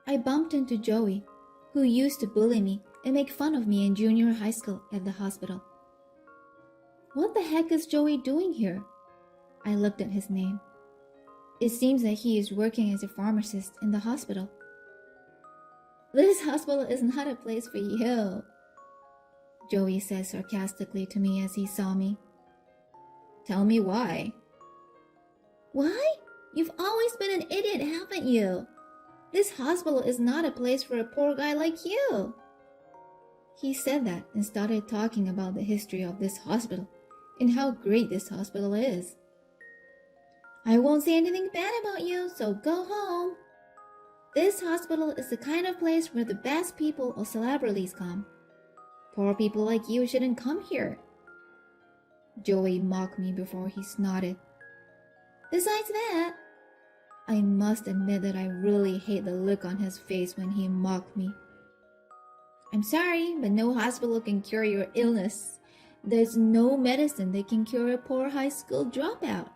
I bumped into Joey, who used to bully me and make fun of me in junior high school at the hospital. What the heck is Joey doing here? I looked at his name. It seems that he is working as a pharmacist in the hospital. This hospital is not a place for you, Joey said sarcastically to me as he saw me. Tell me why. Why? You've always been an idiot, haven't you? This hospital is not a place for a poor guy like you. He said that and started talking about the history of this hospital and how great this hospital is. I won't say anything bad about you, so go home. This hospital is the kind of place where the best people or celebrities come. Poor people like you shouldn't come here. Joey mocked me before he snorted. Besides that, I must admit that I really hate the look on his face when he mocked me. I'm sorry, but no hospital can cure your illness. There's no medicine that can cure a poor high school dropout.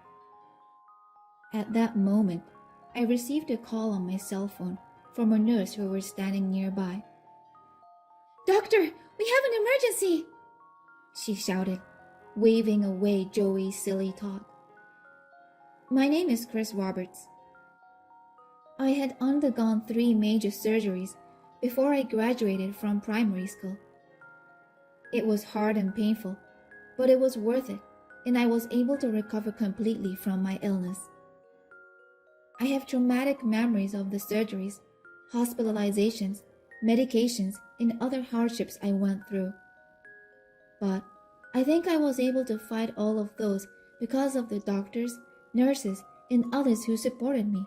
At that moment, I received a call on my cell phone from a nurse who was standing nearby. Doctor, we have an emergency! She shouted, waving away Joey's silly talk. My name is Chris Roberts. I had undergone 3 major surgeries before I graduated from primary school. It was hard and painful, but it was worth it, and I was able to recover completely from my illness. I have traumatic memories of the surgeries, hospitalizations, medications, and other hardships I went through. But I think I was able to fight all of those because of the doctors, nurses, and others who supported me.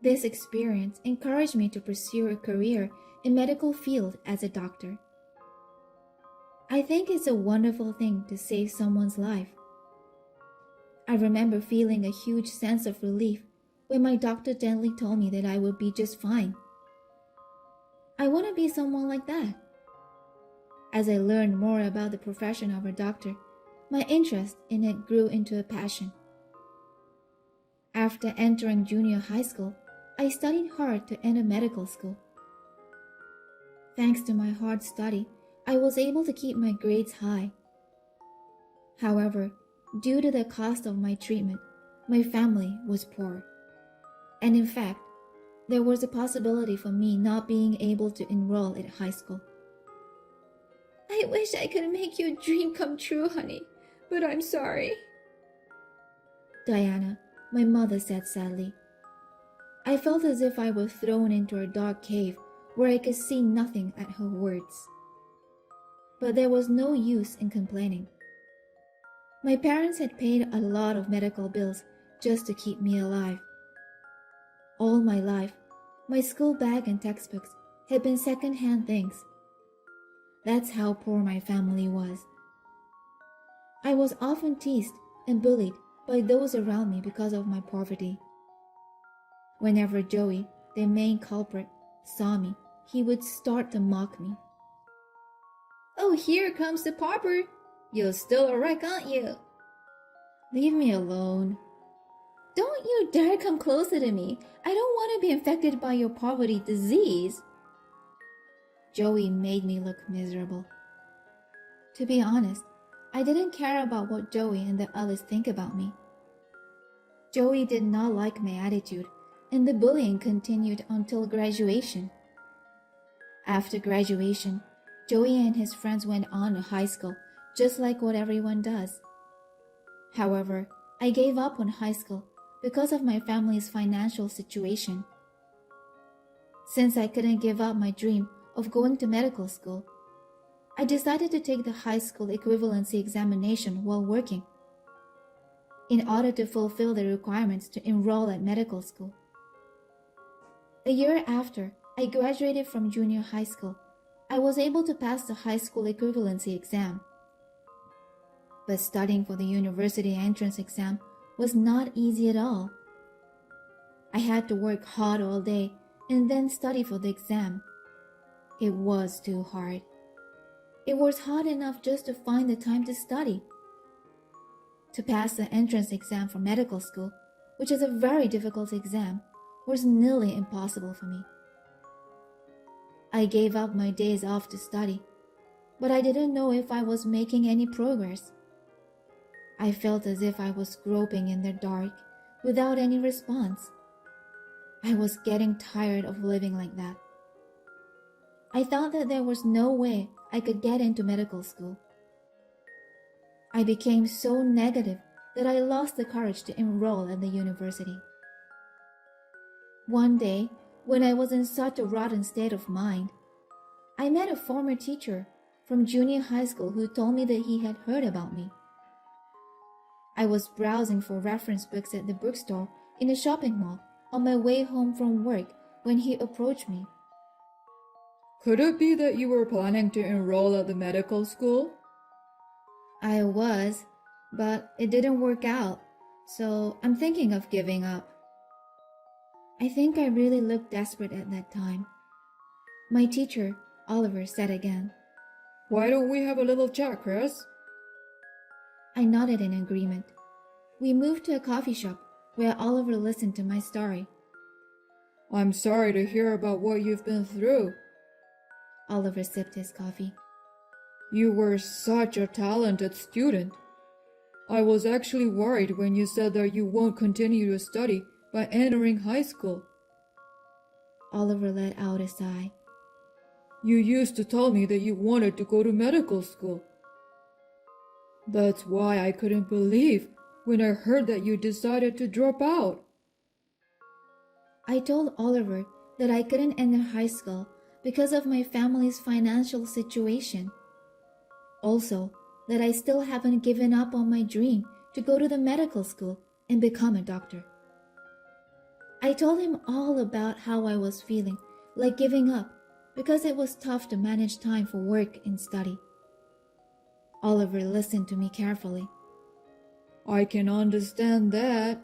This experience encouraged me to pursue a career in medical field as a doctor. I think it's a wonderful thing to save someone's life. I remember feeling a huge sense of relief when my doctor gently told me that I would be just fine. I want to be someone like that. As I learned more about the profession of a doctor, my interest in it grew into a passion. After entering junior high school, I studied hard to enter medical school. Thanks to my hard study, I was able to keep my grades high. However, due to the cost of my treatment, my family was poor. And in fact, there was a possibility for me not being able to enroll at high school. I wish I could make your dream come true, honey, but I'm sorry. Diana, my mother said sadly. I felt as if I was thrown into a dark cave where I could see nothing at her words. But there was no use in complaining. My parents had paid a lot of medical bills just to keep me alive. All my life, my school bag and textbooks had been second-hand things. That's how poor my family was. I was often teased and bullied by those around me because of my poverty. Whenever Joey, the main culprit, saw me, he would start to mock me. Oh, here comes the pauper. You're still a wreck, aren't you? Leave me alone. Don't you dare come closer to me. I don't want to be infected by your poverty disease. Joey made me look miserable. To be honest, I didn't care about what Joey and the others think about me. Joey did not like my attitude, and the bullying continued until graduation. After graduation, Joey and his friends went on to high school, just like what everyone does. However, I gave up on high school because of my family's financial situation. Since I couldn't give up my dream of going to medical school, I decided to take the high school equivalency examination while working, in order to fulfill the requirements to enroll at medical school. A year after I graduated from junior high school, I was able to pass the high school equivalency exam. But studying for the university entrance exam was not easy at all. I had to work hard all day and then study for the exam. It was too hard. It was hard enough just to find the time to study. To pass the entrance exam for medical school, which is a very difficult exam, was nearly impossible for me. I gave up my days off to study, but I didn't know if I was making any progress. I felt as if I was groping in the dark without any response. I was getting tired of living like that. I thought that there was no way I could get into medical school. I became so negative that I lost the courage to enroll at the university. One day, when I was in such a rotten state of mind, I met a former teacher from junior high school who told me that he had heard about me. I was browsing for reference books at the bookstore in a shopping mall on my way home from work when he approached me. Could it be that you were planning to enroll at the medical school? I was, but it didn't work out, so I'm thinking of giving up. I think I really looked desperate at that time. My teacher, Oliver, said again, Why don't we have a little chat, Chris? I nodded in agreement. We moved to a coffee shop where Oliver listened to my story. I'm sorry to hear about what you've been through. Oliver sipped his coffee. You were such a talented student. I was actually worried when you said that you won't continue to study by entering high school. Oliver let out a sigh. You used to tell me that you wanted to go to medical school. That's why I couldn't believe when I heard that you decided to drop out. I told Oliver that I couldn't enter high school because of my family's financial situation. Also, that I still haven't given up on my dream to go to the medical school and become a doctor. I told him all about how I was feeling like giving up because it was tough to manage time for work and study. Oliver listened to me carefully. I can understand that.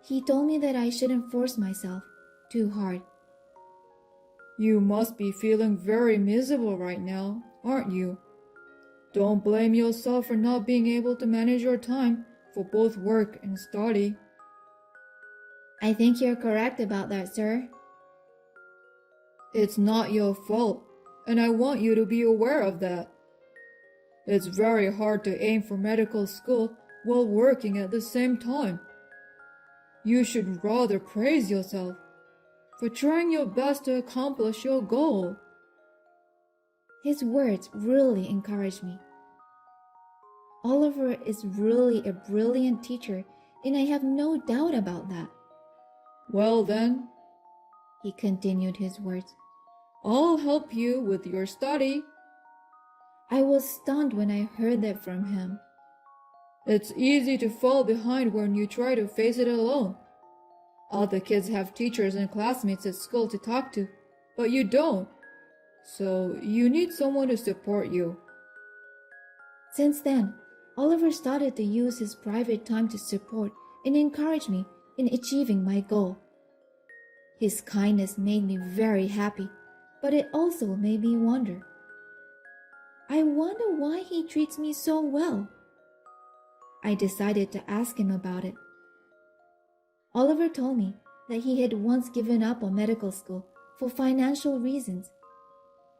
He told me that I shouldn't force myself too hard. You must be feeling very miserable right now, aren't you? Don't blame yourself for not being able to manage your time for both work and study. I think you're correct about that, sir. It's not your fault, and I want you to be aware of that. It's very hard to aim for medical school while working at the same time. You should rather praise yourself for trying your best to accomplish your goal. His words really encouraged me. Oliver is really a brilliant teacher, and I have no doubt about that. Well then, he continued his words, I'll help you with your study. I was stunned when I heard that from him. It's easy to fall behind when you try to face it alone. Other kids have teachers and classmates at school to talk to, but you don't. So you need someone to support you. Since then, Oliver started to use his private time to support and encourage me in achieving my goal. His kindness made me very happy, but it also made me wonder. I wonder why he treats me so well. I decided to ask him about it. Oliver told me that he had once given up on medical school for financial reasons.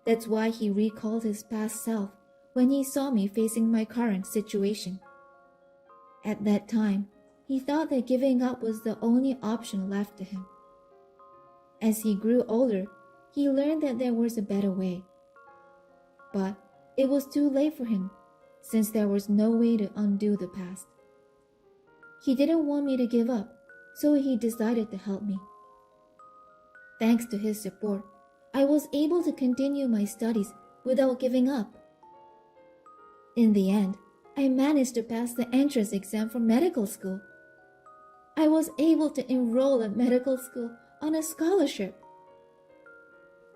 That's why he recalled his past self when he saw me facing my current situation. At that time, he thought that giving up was the only option left to him. As he grew older, he learned that there was a better way. But it was too late for him, since there was no way to undo the past. He didn't want me to give up, so he decided to help me. Thanks to his support, I was able to continue my studies without giving up. In the end, I managed to pass the entrance exam for medical school. I was able to enroll at medical school on a scholarship.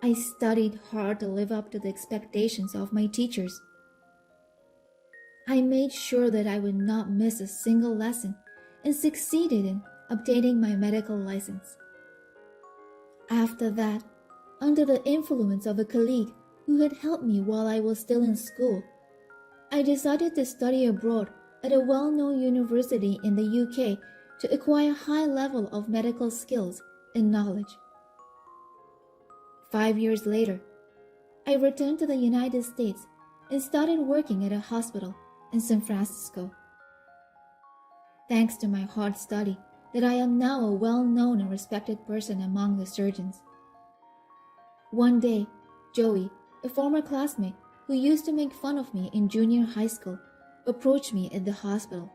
I studied hard to live up to the expectations of my teachers. I made sure that I would not miss a single lesson and succeeded in obtaining my medical license. After that, under the influence of a colleague who had helped me while I was still in school, I decided to study abroad at a well-known university in the UK to acquire a high level of medical skills and knowledge. 5 years later, I returned to the United States and started working at a hospital in San Francisco. Thanks to my hard study, that I am now a well-known and respected person among the surgeons. One day, Joey, a former classmate who used to make fun of me in junior high school, approached me at the hospital.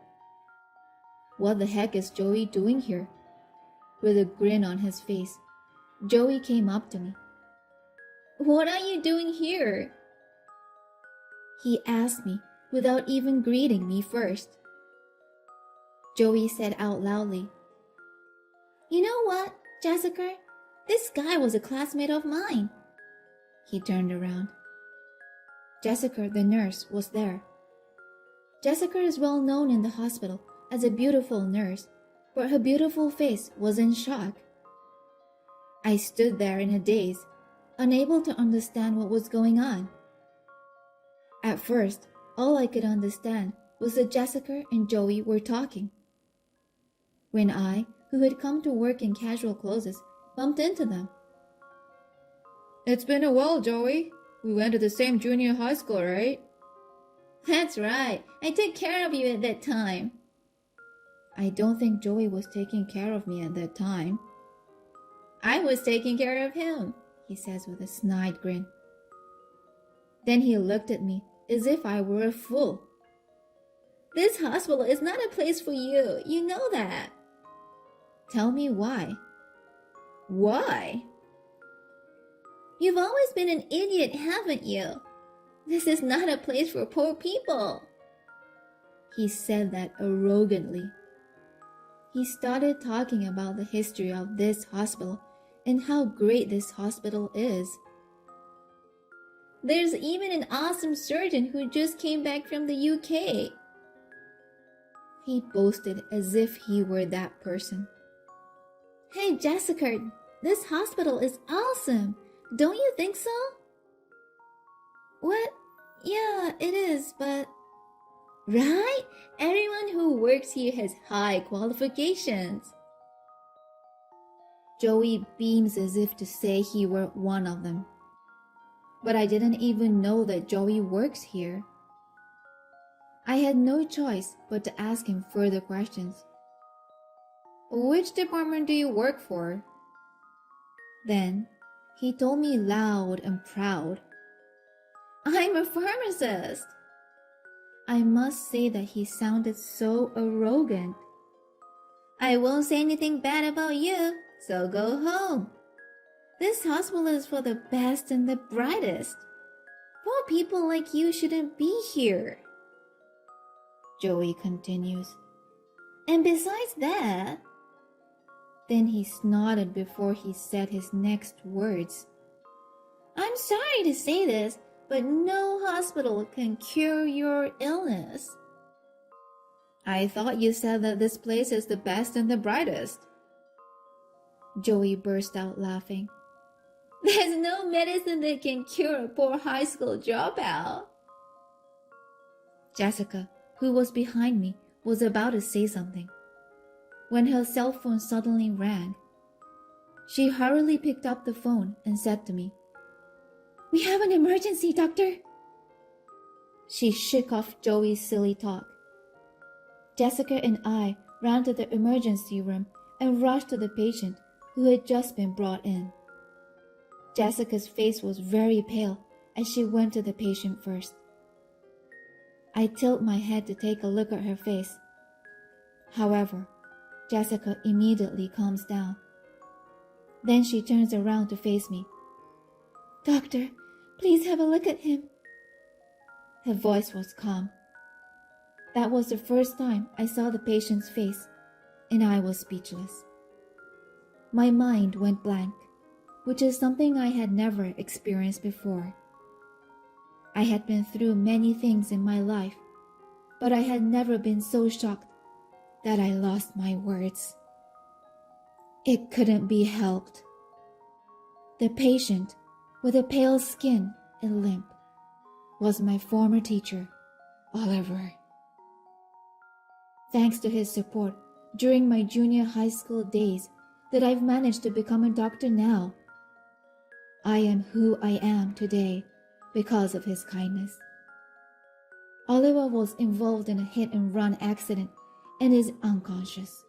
"What the heck is Joey doing here?" With a grin on his face, Joey came up to me. "What are you doing here?" he asked me without even greeting me first. Joey said out loudly, "You know what, Jessica? This guy was a classmate of mine." He turned around. Jessica, the nurse, was there. Jessica is well known in the hospital as a beautiful nurse, but her beautiful face was in shock. I stood there in a daze, unable to understand what was going on. At first, all I could understand was that Jessica and Joey were talking. When I, who had come to work in casual clothes, bumped into them. "It's been a while, Joey. We went to the same junior high school, right?" "That's right. I took care of you at that time." I don't think Joey was taking care of me at that time. "I was taking care of him," he says with a snide grin. Then he looked at me as if I were a fool. "This hospital is not a place for you. You know that." "Tell me why." "Why?" "You've always been an idiot, haven't you? This is not a place for poor people." He said that arrogantly. He started talking about the history of this hospital and how great this hospital is. "There's even an awesome surgeon who just came back from the UK." He boasted as if he were that person. "Hey, Jessica, this hospital is awesome. Don't you think so?" "What? Yeah, it is, but..." "Right? Everyone who works here has high qualifications." Joey beams as if to say he were one of them. But I didn't even know that Joey works here. I had no choice but to ask him further questions. "Which department do you work for?" Then he told me loud and proud, "I'm a pharmacist." I must say that he sounded so arrogant. "I won't say anything bad about you, so go home. This hospital is for the best and the brightest. Poor people like you shouldn't be here." Joey continues. "And besides that..." Then he snorted before he said his next words. "I'm sorry to say this, but no hospital can cure your illness." "I thought you said that this place is the best and the brightest." Joey burst out laughing. "There's no medicine that can cure a poor high school dropout." Jessica, who was behind me, was about to say something when her cell phone suddenly rang. She hurriedly picked up the phone and said to me, "We have an emergency, doctor." She shook off Joey's silly talk. Jessica and I ran to the emergency room and rushed to the patient who had just been brought in. Jessica's face was very pale as she went to the patient first. I tilt my head to take a look at her face. However, Jessica immediately calms down. Then she turns around to face me. "Doctor, please have a look at him." Her voice was calm. That was the first time I saw the patient's face, and I was speechless. My mind went blank, which is something I had never experienced before. I had been through many things in my life, but I had never been so shocked that I lost my words. It couldn't be helped. The patient, with a pale skin and limp, was my former teacher, Oliver. Thanks to his support, during my junior high school days that I've managed to become a doctor now. I am who I am today because of his kindness. Oliver was involved in a hit-and-run accident and is unconscious.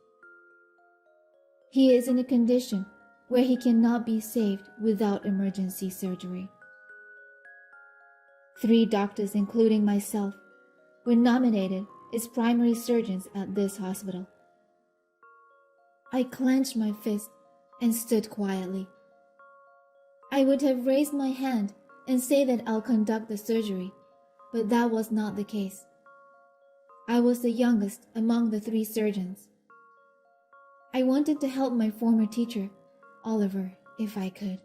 He is in a condition where he cannot be saved without emergency surgery. 3 doctors, including myself, were nominated as primary surgeons at this hospital. I clenched my fist and stood quietly. I would have raised my hand and say that I'll conduct the surgery, but that was not the case. I was the youngest among the 3 surgeons. I wanted to help my former teacher, Oliver, if I could.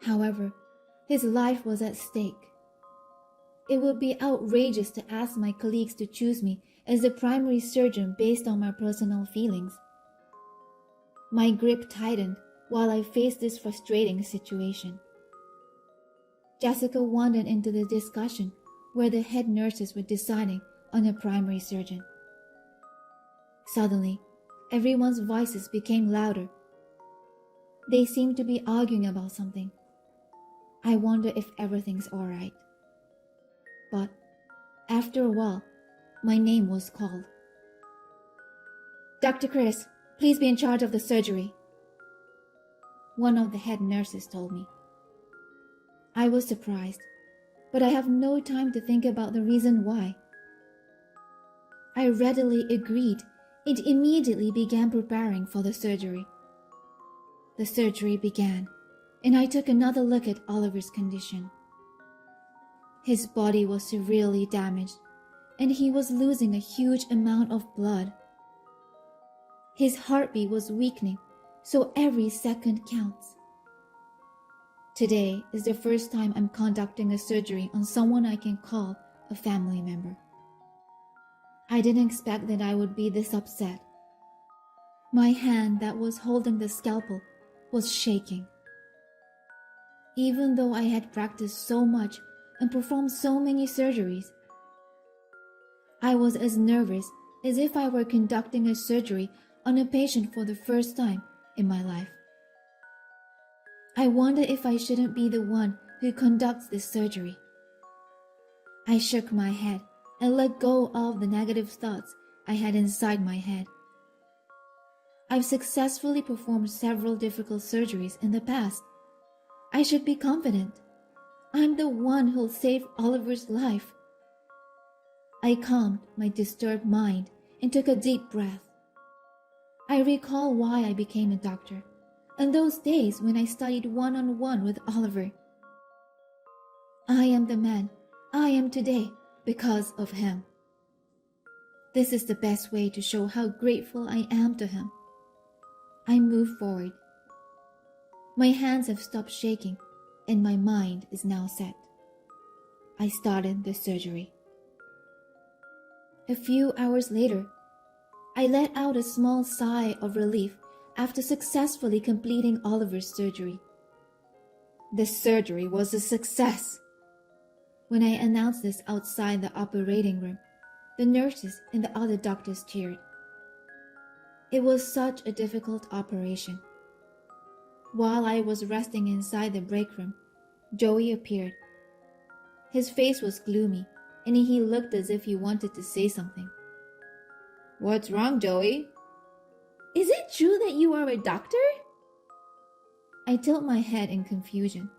However, his life was at stake. It would be outrageous to ask my colleagues to choose me as the primary surgeon based on my personal feelings. My grip tightened while I faced this frustrating situation. Jessica wandered into the discussion where the head nurses were deciding on a primary surgeon. Suddenly, everyone's voices became louder. They seemed to be arguing about something. I wonder if everything's all right. But after a while, my name was called. "Dr. Chris, please be in charge of the surgery," one of the head nurses told me. I was surprised, but I have no time to think about the reason why. I readily agreed and immediately began preparing for the surgery. The surgery began, and I took another look at Oliver's condition. His body was severely damaged, and he was losing a huge amount of blood. His heartbeat was weakening, so every second counts. Today is the first time I'm conducting a surgery on someone I can call a family member. I didn't expect that I would be this upset. My hand that was holding the scalpel was shaking. Even though I had practiced so much and performed so many surgeries, I was as nervous as if I were conducting a surgery on a patient for the first time in my life. I wonder if I shouldn't be the one who conducts this surgery. I shook my head and let go of the negative thoughts I had inside my head. I've successfully performed several difficult surgeries in the past. I should be confident. I'm the one who'll save Oliver's life. I calmed my disturbed mind and took a deep breath. I recall why I became a doctor, and those days when I studied one-on-one with Oliver. I am the man I am today because of him. This is the best way to show how grateful I am to him. I move forward. My hands have stopped shaking, and my mind is now set. I started the surgery. A few hours later, I let out a small sigh of relief after successfully completing Oliver's surgery. The surgery was a success. When I announced this outside the operating room, the nurses and the other doctors cheered. It was such a difficult operation. While I was resting inside the break room, Joey appeared. His face was gloomy, and he looked as if he wanted to say something. "What's wrong, Joey?" "Is it true that you are a doctor?" I tilt my head in confusion.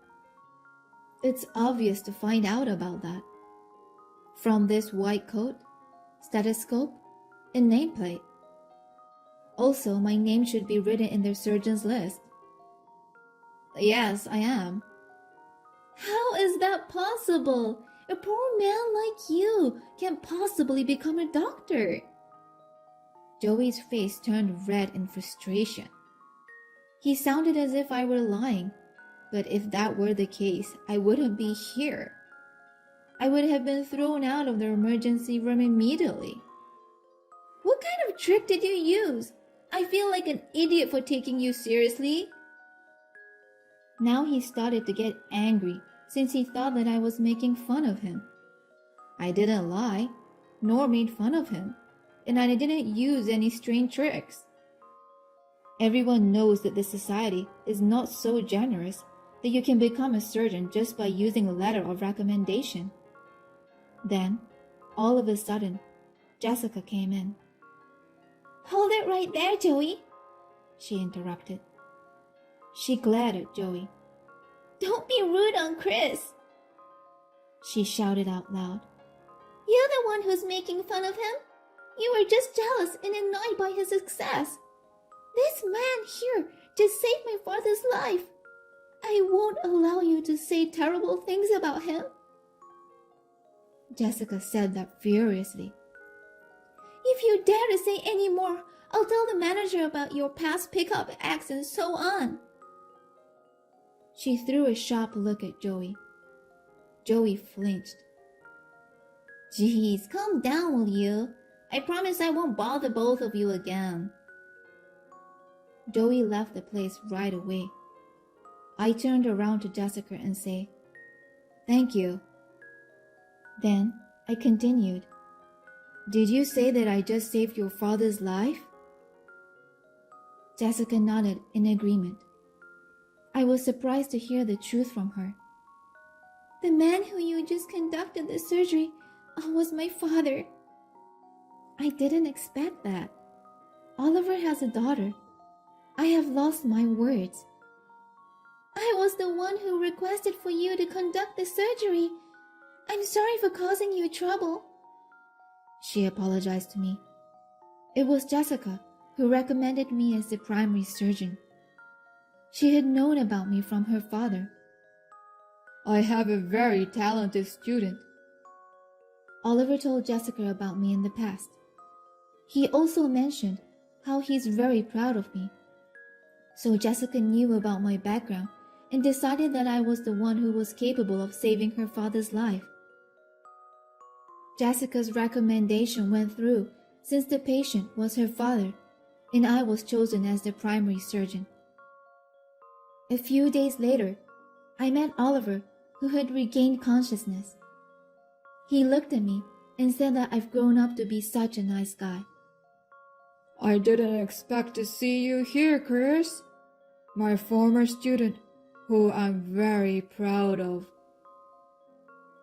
It's obvious to find out about that. From this white coat, stethoscope, and nameplate. Also, my name should be written in their surgeon's list. "Yes, I am." "How is that possible? A poor man like you can't possibly become a doctor." Joey's face turned red in frustration. He sounded as if I were lying, but if that were the case, I wouldn't be here. I would have been thrown out of the emergency room immediately. "What kind of trick did you use? I feel like an idiot for taking you seriously." Now he started to get angry since he thought that I was making fun of him. I didn't lie, nor made fun of him. and I didn't use any strange tricks. Everyone knows that this society is not so generous that you can become a surgeon just by using a letter of recommendation. Then, all of a sudden, Jessica came in. "Hold it right there, Joey," she interrupted. She glared at Joey. "Don't be rude on Chris," she shouted out loud. "You're the one who's making fun of him. You were just jealous and annoyed by his success. This man here just saved my father's life. I won't allow you to say terrible things about him." Jessica said that furiously. "If you dare to say any more, I'll tell the manager about your past pickup acts and so on." She threw a sharp look at Joey. Joey flinched. "Geez, calm down, will you? I promise I won't bother both of you again." Joey left the place right away. I turned around to Jessica and said, "Thank you." Then I continued, "Did you say that I just saved your father's life?" Jessica nodded in agreement. I was surprised to hear the truth from her. "The man who you just conducted the surgery was my father." I didn't expect that. Oliver has a daughter. I have lost my words. "I was the one who requested for you to conduct the surgery. I'm sorry for causing you trouble," she apologized to me. It was Jessica who recommended me as the primary surgeon. She had known about me from her father. "I have a very talented student," Oliver told Jessica about me in the past. He also mentioned how he's very proud of me. So Jessica knew about my background and decided that I was the one who was capable of saving her father's life. Jessica's recommendation went through since the patient was her father, and I was chosen as the primary surgeon. A few days later, I met Oliver, who had regained consciousness. He looked at me and said that I've grown up to be such a nice guy. "I didn't expect to see you here, Chris. My former student, who I'm very proud of."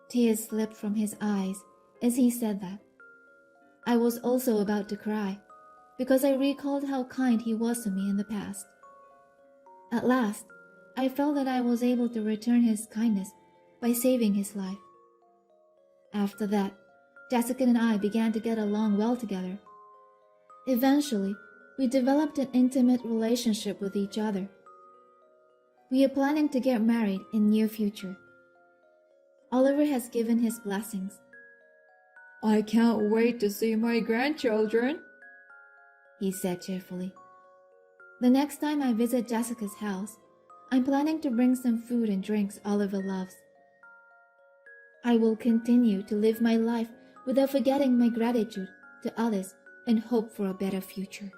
Tears slipped from his eyes as he said that. I was also about to cry, because I recalled how kind he was to me in the past. At last, I felt that I was able to return his kindness by saving his life. After that, Jessica and I began to get along well together. Eventually, we developed an intimate relationship with each other. We are planning to get married in near future. Oliver has given his blessings. "I can't wait to see my grandchildren," he said cheerfully. The next time I visit Jessica's house, I'm planning to bring some food and drinks Oliver loves. I will continue to live my life without forgetting my gratitude to others and hope for a better future.